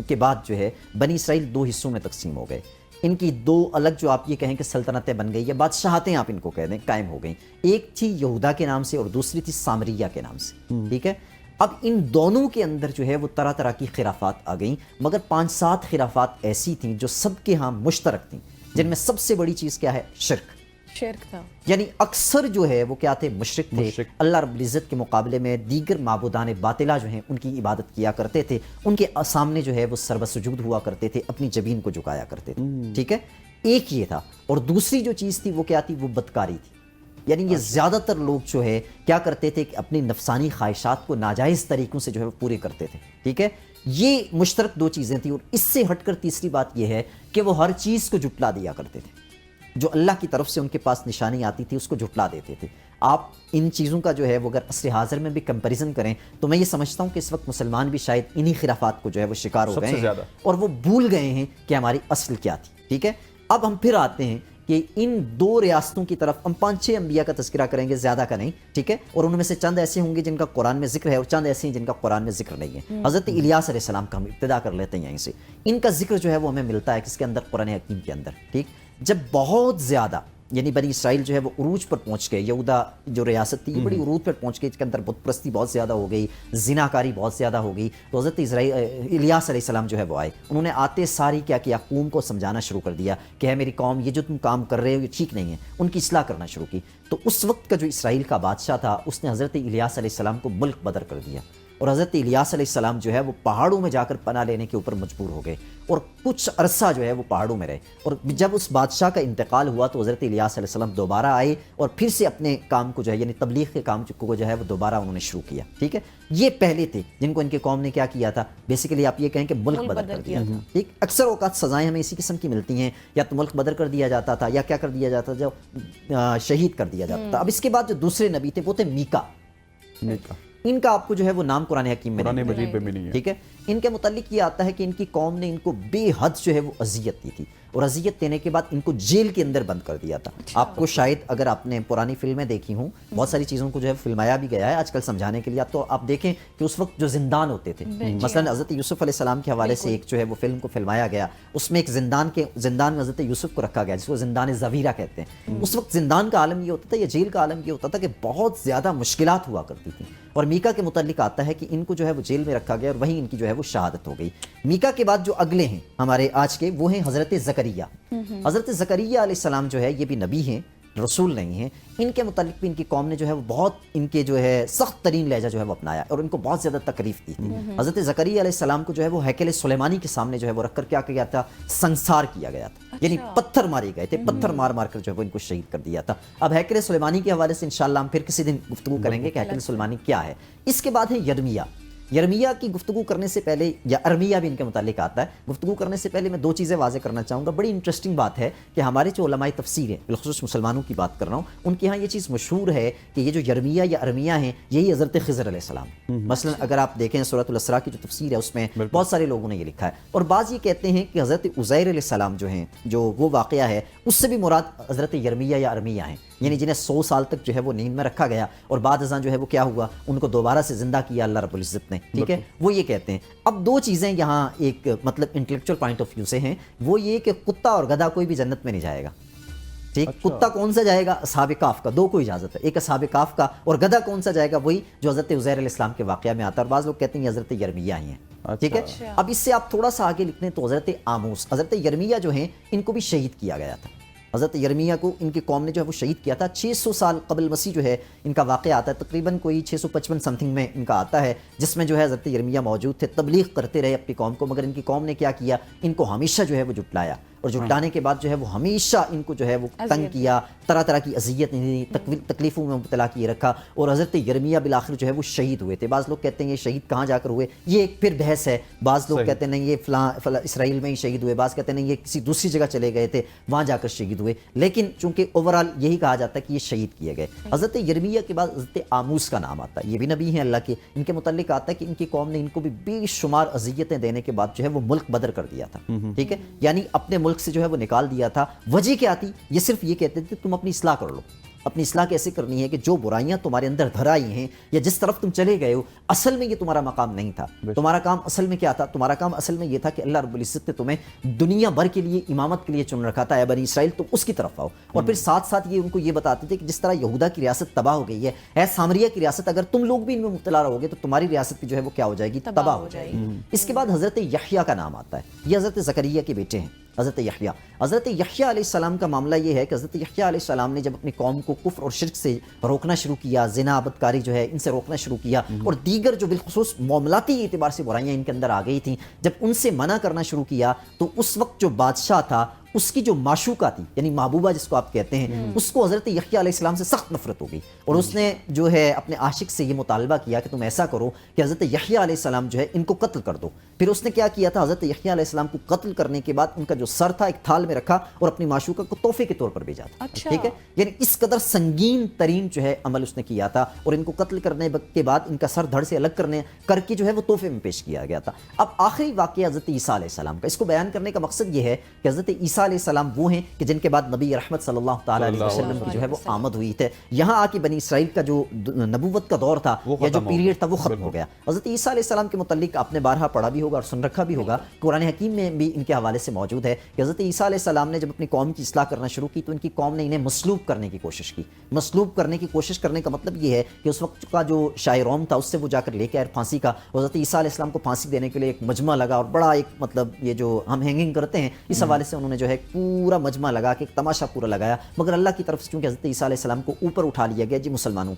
G: کے بعد جو ہے بنی اسرائیل دو حصوں میں تقسیم ہو گئے. ان کی دو الگ جو آپ یہ کہیں کہ سلطنتیں بن گئی یا بادشاہتیں آپ ان کو کہہ دیں قائم ہو گئیں. ایک تھی یہودا کے نام سے اور دوسری تھی سامریہ کے نام سے. ٹھیک ہے. اب ان دونوں کے اندر جو ہے وہ طرح طرح کی خرافات آ گئیں, مگر 5-7 خرافات ایسی تھیں جو سب کے ہاں مشترک تھیں, جن میں سب سے بڑی چیز کیا ہے, شرک
B: تھا.
G: یعنی اکثر جو ہے وہ کیا تھے, مشرک تھے. اللہ رب العزت کے مقابلے میں دیگر معبودان باطلہ جو ہیں ان کی عبادت کیا کرتے تھے, ان کے سامنے جو ہے وہ سر سجود ہوا کرتے تھے, اپنی جبین کو جھکایا کرتے تھے. ٹھیک ہے. ایک یہ تھا. اور دوسری جو چیز تھی وہ کیا تھی, وہ بدکاری تھی. یعنی یہ زیادہ تر لوگ جو ہے کیا کرتے تھے کہ اپنی نفسانی خواہشات کو ناجائز طریقوں سے جو ہے وہ پورے کرتے تھے. ٹھیک ہے. یہ مشترک دو چیزیں تھیں. اور اس سے ہٹ کر تیسری بات یہ ہے کہ وہ ہر چیز کو جھٹلا دیا کرتے تھے, جو اللہ کی طرف سے ان کے پاس نشانی آتی تھی اس کو جھٹلا دیتے تھے. آپ ان چیزوں کا جو ہے وہ اگر عصر حاضر میں بھی کمپیریزن کریں تو میں یہ سمجھتا ہوں کہ اس وقت مسلمان بھی شاید انہی خرافات کو جو ہے وہ شکار ہو گئے ہیں اور وہ بھول گئے ہیں کہ ہماری اصل کیا تھی. ٹھیک ہے. اب ہم پھر آتے ہیں کہ ان دو ریاستوں کی طرف ہم 5-6 انبیاء کا تذکرہ کریں گے, زیادہ کا نہیں. ٹھیک ہے. اور ان میں سے چند ایسے ہوں گے جن کا قرآن میں ذکر ہے اور چند ایسے ہیں جن کا قرآن میں ذکر نہیں ہے. حضرت الیاس علیہ السلام کا ہم ابتدا کر لیتے ہیں یہیں سے. ان کا ذکر جو ہے وہ ہمیں ملتا ہے کس کے اندر, قرآن حکیم کے اندر. ٹھیک. جب بہت زیادہ یعنی بنی اسرائیل جو ہے وہ عروج پر پہنچ گئے, یہودا جو ریاست تھی یہ بڑی عروج پر پہنچ گئی, اس کے اندر بت پرستی بہت زیادہ ہو گئی, زناکاری بہت زیادہ ہو گئی. تو حضرت الیاس علیہ السلام جو ہے وہ آئے, انہوں نے آتے ساری کیا کیا, قوم کو سمجھانا شروع کر دیا کہ ہے میری قوم یہ جو تم کام کر رہے ہو یہ ٹھیک نہیں ہے. ان کی اصلاح کرنا شروع کی. تو اس وقت کا جو اسرائیل کا بادشاہ تھا اس نے حضرت الیاس علیہ السلام کو ملک بدر کر دیا اور حضرت الیاس علیہ السلام جو ہے وہ پہاڑوں میں جا کر پناہ لینے کے اوپر مجبور ہو گئے اور کچھ عرصہ جو ہے وہ پہاڑوں میں رہے. اور جب اس بادشاہ کا انتقال ہوا تو حضرت الیاس علیہ السلام دوبارہ آئے اور پھر سے اپنے کام کو جو ہے یعنی تبلیغ کے کام کو جو ہے وہ دوبارہ انہوں نے شروع کیا. ٹھیک ہے. یہ پہلے تھے جن کو ان کے قوم نے کیا کیا تھا, بیسیکلی آپ یہ کہیں کہ ملک بدر کر دیا تھا. ٹھیک. اکثر اوقات سزائیں ہمیں اسی قسم کی ملتی ہیں, یا تو ملک بدر کر دیا جاتا تھا یا کیا کر دیا جاتا تھا, جو شہید کر دیا جاتا تھا. اب اس کے بعد جو دوسرے نبی تھے وہ تھے میکا. ان کا آپ کو جو ہے وہ نام قرآن حکیم میں نہیں ہے. ٹھیک ہے. ان کے متعلق یہ آتا ہے کہ ان کی قوم نے ان کو بے حد جو ہے وہ اذیت دی تھی اور اذیت دینے کے بعد ان کو جیل کے اندر بند کر دیا تھا. آپ کو شاید اگر آپ نے پرانی فلمیں دیکھی ہوں, بہت ساری چیزوں کو جو ہے فلمایا بھی گیا ہے آج کل سمجھانے کے لیے. تو آپ دیکھیں کہ اس وقت جو زندان ہوتے تھے, مثلا حضرت یوسف علیہ السلام کے حوالے سے ایک جو ہے وہ فلم کو فلمایا گیا, اس میں ایک زندان میں حضرت یوسف کو رکھا گیا جس کو زندان زویرہ کہتے ہیں. اس وقت زندان کا عالم یہ ہوتا تھا یا جیل کا عالم یہ ہوتا تھا کہ بہت زیادہ مشکلات ہوا کرتی تھیں.
H: اور میکا کے متعلق آتا ہے کہ ان کو جو ہے وہ جیل میں رکھا گیا اور وہیں ان کی جو ہے وہ شہادت ہو گئی. میکا کے بعد جو اگلے ہیں ہمارے آج کے وہ ہیں حضرت زکریا. حضرت زکریا علیہ السلام جو ہے یہ بھی نبی ہیں, رسول نہیں ہیں. ان کے متعلق بھی ان کی قوم نے جو ہے وہ بہت ان کے جو ہے سخت ترین لہجہ جو ہے وہ اپنایا اور ان کو بہت زیادہ تکلیف دی تھی. حضرت زکریا علیہ السلام کو جو ہے وہ ہیکل سلیمانی کے سامنے جو ہے وہ رکھ کر کیا کیا تھا, سنسار کیا گیا تھا. یعنی پتھر مارے گئے تھے, پتھر مار مار کر جو ہے وہ ان کو شہید کر دیا تھا. اب ہیکل سلیمانی کے حوالے سے انشاءاللہ ہم پھر کسی دن گفتگو کریں گے کہ ہیکل سلیمانی کیا ہے. اس کے بعد ہے یرمیا. یرمیا کی گفتگو کرنے سے پہلے, یا ارمیا بھی ان کے متعلق آتا ہے, گفتگو کرنے سے پہلے میں دو چیزیں واضح کرنا چاہوں گا. بڑی انٹرسٹنگ بات ہے کہ ہمارے جو علماء تفسیر ہیں, بالخصوص مسلمانوں کی بات کر رہا ہوں, ان کے ہاں یہ چیز مشہور ہے کہ یہ جو یرمیا یا ارمیا ہیں یہی حضرت خضر علیہ السلام. مثلا اگر آپ دیکھیں سورۃ الاسراء کی جو تفسیر ہے اس میں بہت سارے لوگوں نے یہ لکھا ہے. اور بعض یہ کہتے ہیں کہ حضرت عزیر علیہ السلام جو ہیں, جو وہ واقعہ ہے اس سے بھی مراد حضرت یرمیا یا ارمیا ہیں, یعنی جنہیں 100 سال تک جو ہے وہ نیند میں رکھا گیا اور بعد ازاں جو ہے وہ کیا ہوا, ان کو دوبارہ سے زندہ کیا اللہ رب العزت نے. ٹھیک ہے, وہ یہ کہتے ہیں. اب دو چیزیں یہاں ایک مطلب انٹلیکچوئل پوائنٹ آف ویو سے ہیں, وہ یہ کہ کتا اور گدھا کوئی بھی جنت میں نہیں جائے گا. ٹھیک, کتا کون سا جائے گا, اصحاب کاف کا, دو کو اجازت ہے, ایک اصحاب کاف کا, اور گدھا کون سا جائے گا, وہی جو حضرت عزیر علیہ السلام کے واقعہ میں آتا ہے. اور بعض لوگ کہتے ہیں یہ حضرت یرمیا ہی ہیں. ٹھیک ہے, اب اس سے آپ تھوڑا سا آگے لکھیں تو حضرت آموس, حضرت یرمیا جو ہیں ان کو بھی شہید کیا گیا تھا. حضرت یرمیا کو ان کی قوم نے جو ہے وہ شہید کیا تھا. 600 سال قبل مسیح جو ہے ان کا واقعہ آتا ہے, تقریباً کوئی 655 سمتھنگ میں ان کا آتا ہے, جس میں جو ہے حضرت یرمیا موجود تھے, تبلیغ کرتے رہے اپنی قوم کو. مگر ان کی قوم نے کیا کیا, ان کو ہمیشہ جو ہے وہ جھٹلایا, اور جھٹلانے کے بعد جو ہے وہ ہمیشہ ان کو جو ہے وہ تنگ کیا, طرح طرح کی اذیت دی, تکلیفوں میں مبتلا کیے رکھا, اور حضرت یرمیا بالآخر جو ہے وہ شہید ہوئے تھے. بعض لوگ کہتے ہیں یہ شہید کہاں جا کر ہوئے, یہ ایک پھر بحث ہے. بعض لوگ کہتے ہیں نہیں یہ فلاں اسرائیل میں ہی شہید ہوئے, بعض کہتے ہیں نہیں یہ کسی دوسری جگہ چلے گئے تھے وہاں جا کر شہید ہوئے. لیکن چونکہ اوورال یہی کہا جاتا ہے کہ یہ شہید کیے گئے. حضرت یرمیا کے بعد حضرت آموس کا نام آتا ہے, یہ بھی نبی ہیں اللہ کے. ان کے متعلق آتا ہے کہ ان کی قوم نے ان کو بھی بے شمار اذیتیں دینے کے بعد جو ہے وہ ملک بدر کر دیا تھا. ٹھیک ہے, یعنی اپنے ملک سے جو ہے وہ نکال دیا تھا. وجہ کیا تھی, یہ صرف یہ کہتے تھے تم اپنی اصلاح کر لو. اپنی اصلاح کیسے کرنی ہے کہ جو برائیاں تمہارے اندر دھر آئی ہیں یا جس طرف تم چلے گئے ہو, اصل میں یہ تمہارا مقام نہیں تھا. تمہارا کام اصل میں کیا تھا, تمہارا کام اصل میں یہ تھا کہ اللہ رب العزت نے تمہیں دنیا بھر کے لیے امامت کے لیے چن رکھا تھا. اے بنی اسرائیل تم اس کی طرف آؤ. اور پھر ساتھ ساتھ یہ ان کو یہ بتاتے تھے کہ جس طرح یہودا کی ریاست تباہ ہو گئی ہے, اے سامریہ کی ریاست اگر تم لوگ بھی ان میں مبتلا رہو گے تو تمہاری ریاست بھی جو ہے وہ کیا ہو جائے گی, تباہ ہو جائے گی. اس کے بعد حضرت یحییٰ کا نام آتا ہے. یہ حضرت زکریا کے بیٹے ہیں, حضرت یحییٰ. حضرت یحییٰ علیہ السلام کا معاملہ یہ ہے کہ حضرت یحییٰ علیہ السلام نے جب اپنی قوم کو کفر اور شرک سے روکنا شروع کیا, زنا بدکاری جو ہے ان سے روکنا شروع کیا, اور دیگر جو بالخصوص معاملاتی اعتبار سے برائیاں ان کے اندر آ گئی تھیں, جب ان سے منع کرنا شروع کیا تو اس وقت جو بادشاہ تھا اس کی جو معشوقہ تھی, یعنی محبوبہ جس کو آپ کہتے ہیں, اس کو حضرت یحییٰ علیہ السلام سے سخت نفرت ہو گئی, اور اس نے جو ہے اپنے عاشق سے یہ مطالبہ کیا کہ تم ایسا کرو کہ حضرت یحییٰ علیہ السلام جو ہے ان کو قتل کر دو. پھر اس نے کیا کیا تھا, حضرت یحییٰ علیہ السلام کو قتل کرنے کے بعد ان کا جو سر تھا ایک تھال میں رکھا اور اپنی معشوقہ کو تحفے کے طور پر بھیجا تھا. ٹھیک ہے, یعنی اس قدر سنگین ترین جو ہے عمل اس نے کیا تھا, اور ان کو قتل کرنے کے بعد ان کا سر دھڑ سے الگ کر کے جو ہے وہ تحفے میں پیش کیا گیا تھا. اب آخری واقعہ حضرت عیسیٰ علیہ السلام کا, اس کو بیان کرنے کا مقصد یہ ہے کہ حضرت عیسیٰ علیہ السلام وہ ہیں کہ جن کے بعد نبی رحمت صلی اللہ تعالی علیہ وسلم کی جو ہے وہ آمد ہوئی تھی. یہاں آ کے بنی اسرائیل کا جو نبوت کا دور تھا یا جو پیریڈ تھا وہ ختم ہو گیا. حضرت عیسیٰ علیہ السلام کے متعلق آپ نے بارہا پڑھا بھی ہوگا اور سن رکھا بھی ہوگا, قرآن حکیم میں بھی ان کے حوالے سے موجود ہے کہ حضرت عیسیٰ علیہ السلام نے جب اپنی قوم کی اصلاح کرنا شروع کی تو ان کی قوم نے انہیں مسلوب کرنے کی کوشش کی. مسلوب کرنے کی کوشش کرنے کا مطلب یہ ہے کہ اس وقت کا جو شاہ روم تھا اس سے وہ جا کر لے کے آئے پھانسی کا. حضرت عیسیٰ علیہ السلام کو پھانسی دینے کے لیے ایک مجمع لگا, اور بڑا ایک مطلب یہ جو ہم ہینگنگ کرتے ہیں اس حوالے سے انہوں نے جو ہے پورا مجمع لگا کے ایک تماشا پورا لگایا. مگر اللہ کی طرف سے چونکہ حضرت عیسیٰ علیہ السلام کو اوپر اٹھا لیا گیا, جی مسلمانوں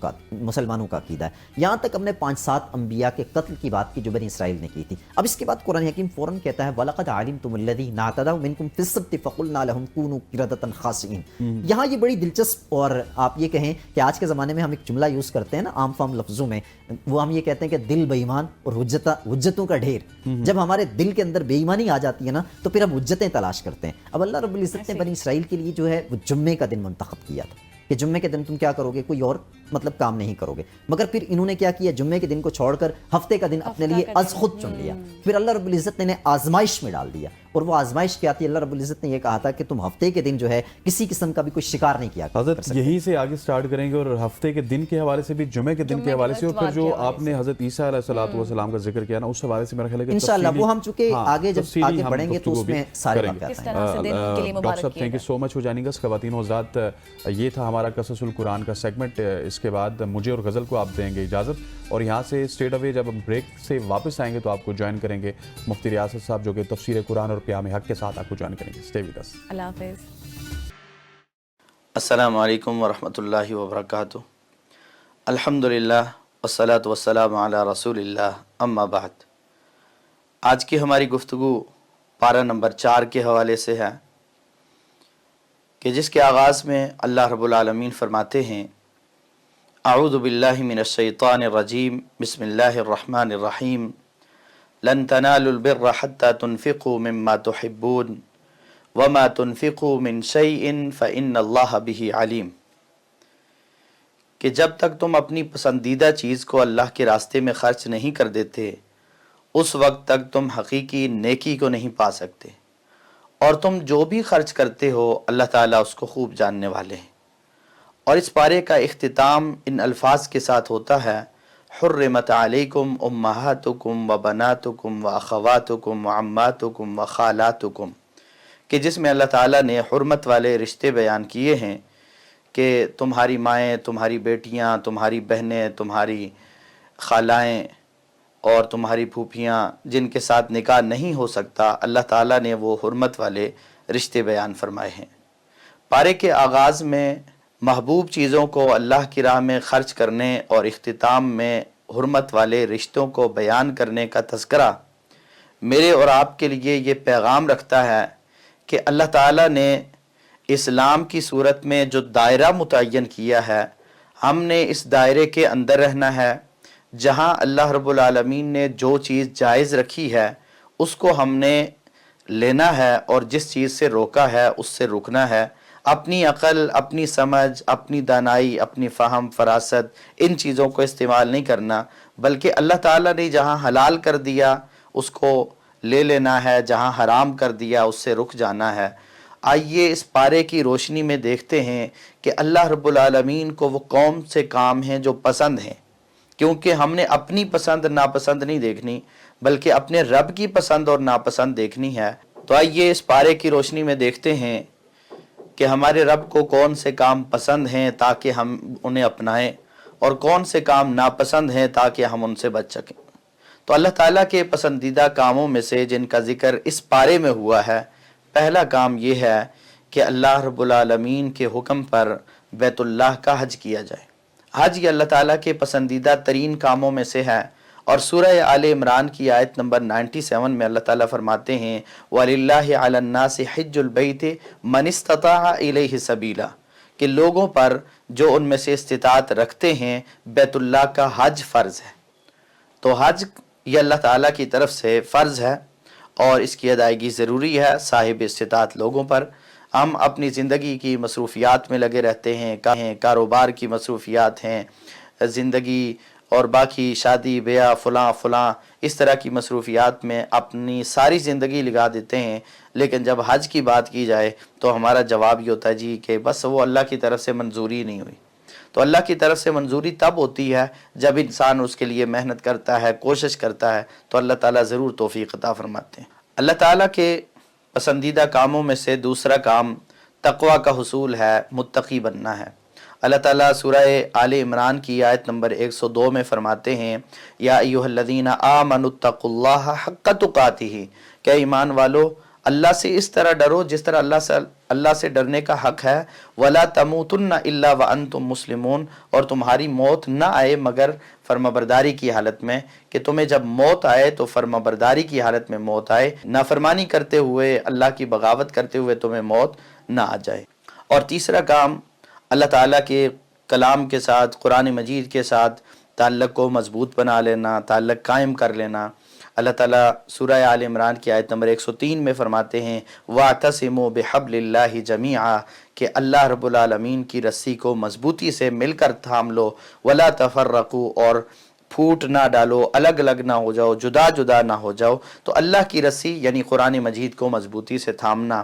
H: کا عقیدہ ہے. یہاں تک ہم نے 5-7 انبیاء کے قتل کی بات کی جو بنی اسرائیل نے کی تھی. اب اس کے بعد قرآن حکیم فوراً کہتا ہے وَلَقَدْ عَلِمْتُمُ الَّذِينَ اعْتَدَوْا مِنْكُمْ فِي السَّبْتِ فَقُلْنَا لَهُمْ كُونُوا قِرَدَةً خَاسِئِينَ. یہاں یہ بڑی دلچسپ, اور آپ یہ کہیں کہ آج کے زمانے میں ہم ایک جملہ یوز کرتے ہیں نا عام فام لفظوں میں, وہ ہم یہ کہتے ہیں کہ دل بے ایمان اور حجتوں کا ڈھیر. جب ہمارے دل کے اندر بے ایمانی آ جاتی ہے نا تو پھر ہم حجتیں تلاش کرتے ہیں. اب اللہ رب العزت نے بنی اسرائیل کے لیے جو ہے وہ جمعے کا دن منتخب کیا تھا کہ جمعے کے دن تم کیا کرو گے, کوئی اور مطلب کام نہیں کرو گے. مگر پھر انہوں نے کیا کیا, جمعے کے دن کو چھوڑ کر ہفتے کا دن اپنے لیے از خود چن لیا. پھر اللہ رب العزت نے انہیں آزمائش میں ڈال دیا, اور وہ آزمائش کیا تھی, اللہ رب العزت نے یہ کہا تھا کہ تم ہفتے کے دن جو ہے کسی قسم کا بھی کوئی شکار نہیں کیا.
A: حضرت یہیں سے آگے سٹارٹ کریں گے, اور ہفتے کے دن کے حوالے سے بھی, جمعے کے دن کے حوالے سے, اور پھر جو آپ نے حضرت عیسیٰ علیہ السلام کا ذکر کیا نا اس حوالے سے میرا خیال ہے کہ
H: انشاءاللہ وہ ہم چونکہ آگے جب آگے بڑھیں گے تو اس میں سارے واقعات ہیں.
A: ڈاکٹر صاحب تھینک یو سو مچ ہو جانیں گے. خواتین و حضرات, یہ تھا ہمارا قصص القرآن کا سیگمنٹ. اس اس کے بعد مجھے اور غزل کو آپ دیں گے اجازت، اور یہاں سے اسٹریٹ اوے جب ہم بریک سے واپس آئیں گے تو آپ کو جوائن کریں گے مفتی ریاست صاحب، جو کہ تفسیر قرآن اور قیام حق کے ساتھ آپ کو جوائن کریں گے. Stay with us.
B: اللہ حافظ.
I: السلام علیکم ورحمۃ اللہ وبرکاتہ. الحمدللہ والصلاۃ والسلام علی رسول اللہ، اما بعد. آج کی ہماری گفتگو پارہ نمبر 4 کے حوالے سے ہے کہ جس کے آغاز میں اللہ رب العالمین فرماتے ہیں اعوذ باللہ من الشیطان الرجیم بسم اللہ الرحمن الرحیم لن تنالوا البر حتى تنفقوا مما تحبون وما تنفقوا من شیء فإن اللہ به علیم، کہ جب تک تم اپنی پسندیدہ چیز کو اللہ کے راستے میں خرچ نہیں کر دیتے اس وقت تک تم حقیقی نیکی کو نہیں پا سکتے، اور تم جو بھی خرچ کرتے ہو اللہ تعالیٰ اس کو خوب جاننے والے ہیں. اور اس پارے کا اختتام ان الفاظ کے ساتھ ہوتا ہے حرمت علیکم امہاتکم و بناتکم و اخواتکم و عماتکم و خالاتکم، کہ جس میں اللہ تعالیٰ نے حرمت والے رشتے بیان کیے ہیں کہ تمہاری مائیں، تمہاری بیٹیاں، تمہاری بہنیں، تمہاری خالائیں اور تمہاری پھوپھیاں جن کے ساتھ نکاح نہیں ہو سکتا، اللہ تعالیٰ نے وہ حرمت والے رشتے بیان فرمائے ہیں. پارے کے آغاز میں محبوب چیزوں کو اللہ کی راہ میں خرچ کرنے اور اختتام میں حرمت والے رشتوں کو بیان کرنے کا تذکرہ میرے اور آپ کے لیے یہ پیغام رکھتا ہے کہ اللہ تعالیٰ نے اسلام کی صورت میں جو دائرہ متعین کیا ہے ہم نے اس دائرے کے اندر رہنا ہے. جہاں اللہ رب العالمین نے جو چیز جائز رکھی ہے اس کو ہم نے لینا ہے، اور جس چیز سے روکا ہے اس سے رکنا ہے. اپنی عقل، اپنی سمجھ، اپنی دانائی، اپنی فہم، فراست، ان چیزوں کو استعمال نہیں کرنا، بلکہ اللہ تعالیٰ نے جہاں حلال کر دیا اس کو لے لینا ہے، جہاں حرام کر دیا اس سے رک جانا ہے. آئیے اس پارے کی روشنی میں دیکھتے ہیں کہ اللہ رب العالمین کو وہ کون سے کام ہیں جو پسند ہیں، کیونکہ ہم نے اپنی پسند ناپسند نہیں دیکھنی بلکہ اپنے رب کی پسند اور ناپسند دیکھنی ہے. تو آئیے اس پارے کی روشنی میں دیکھتے ہیں کہ ہمارے رب کو کون سے کام پسند ہیں تاکہ ہم انہیں اپنائیں، اور کون سے کام ناپسند ہیں تاکہ ہم ان سے بچ سکیں. تو اللہ تعالیٰ کے پسندیدہ کاموں میں سے جن کا ذکر اس پارے میں ہوا ہے، پہلا کام یہ ہے کہ اللہ رب العالمین کے حکم پر بیت اللہ کا حج کیا جائے. حج یہ اللہ تعالیٰ کے پسندیدہ ترین کاموں میں سے ہے، اور سورہ آل عمران کی آیت نمبر 97 میں اللہ تعالیٰ فرماتے ہیں وَلِلَّهِ عَلَى النَّاسِ حِجُّ الْبَيْتِ مَنِ اسْتَطَاعَ إِلَيْهِ سَبِيلًا، کہ لوگوں پر جو ان میں سے استطاعت رکھتے ہیں بیت اللہ کا حج فرض ہے. تو حج یہ اللہ تعالیٰ کی طرف سے فرض ہے اور اس کی ادائیگی ضروری ہے صاحب استطاعت لوگوں پر. ہم اپنی زندگی کی مصروفیات میں لگے رہتے ہیں، کاروبار کی مصروفیات ہیں، زندگی اور باقی شادی بیاہ فلاں اس طرح کی مصروفیات میں اپنی ساری زندگی لگا دیتے ہیں، لیکن جب حج کی بات کی جائے تو ہمارا جواب یہ ہوتا ہے جی کہ بس وہ اللہ کی طرف سے منظوری نہیں ہوئی. تو اللہ کی طرف سے منظوری تب ہوتی ہے جب انسان اس کے لیے محنت کرتا ہے، کوشش کرتا ہے، تو اللہ تعالیٰ ضرور توفیق عطا فرماتے ہیں. اللہ تعالیٰ کے پسندیدہ کاموں میں سے دوسرا کام تقوی کا حصول ہے، متقی بننا ہے. اللہ تعالیٰ سورہ آل عمران کی آیت نمبر 102 میں فرماتے ہیں یا ایھا الذین آمنوا اتقوا اللہ حق تقاتہ، کہ ایمان والو اللہ سے اس طرح ڈرو جس طرح اللہ سے ڈرنے کا حق ہے. ولا تموتن الا وانتم مسلمون، اور تمہاری موت نہ آئے مگر فرمانبرداری کی حالت میں، کہ تمہیں جب موت آئے تو فرمانبرداری کی حالت میں موت آئے، نافرمانی کرتے ہوئے، اللہ کی بغاوت کرتے ہوئے تمہیں موت نہ آ جائے. اور تیسرا کام اللہ تعالیٰ کے کلام کے ساتھ، قرآن مجید کے ساتھ تعلق کو مضبوط بنا لینا، تعلق قائم کر لینا. اللہ تعالیٰ سورہ آل عمران کی آیت نمبر 103 میں فرماتے ہیں وَاعْتَصِمُوا بِحَبْلِ اللَّهِ جَمِيعًا، کہ اللہ رب العالمین کی رسی کو مضبوطی سے مل کر تھام لو. وَلَا تَفَرَّقُوا، اور پھوٹ نہ ڈالو، الگ الگ نہ ہو جاؤ، جدا جدا نہ ہو جاؤ. تو اللہ کی رسی یعنی قرآن مجید کو مضبوطی سے تھامنا،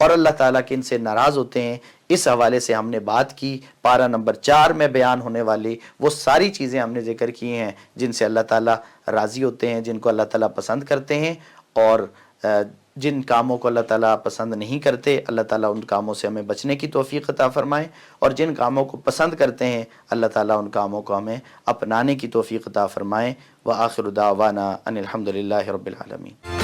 I: اور اللہ تعالیٰ کے ان سے ناراض ہوتے ہیں۔ اس حوالے سے ہم نے بات کی، پارہ نمبر 4 میں بیان ہونے والی وہ ساری چیزیں ہم نے ذکر کی ہیں جن سے اللہ تعالیٰ راضی ہوتے ہیں، جن کو اللہ تعالیٰ پسند کرتے ہیں، اور جن کاموں کو اللہ تعالیٰ پسند نہیں کرتے، اللہ تعالیٰ ان کاموں سے ہمیں بچنے کی توفیق عطا فرمائے، اور جن کاموں کو پسند کرتے ہیں اللہ تعالیٰ ان کاموں کو ہمیں اپنانے کی توفیق عطا فرمائے۔ وآخر دعوانا ان الحمد للہ رب العالمین۔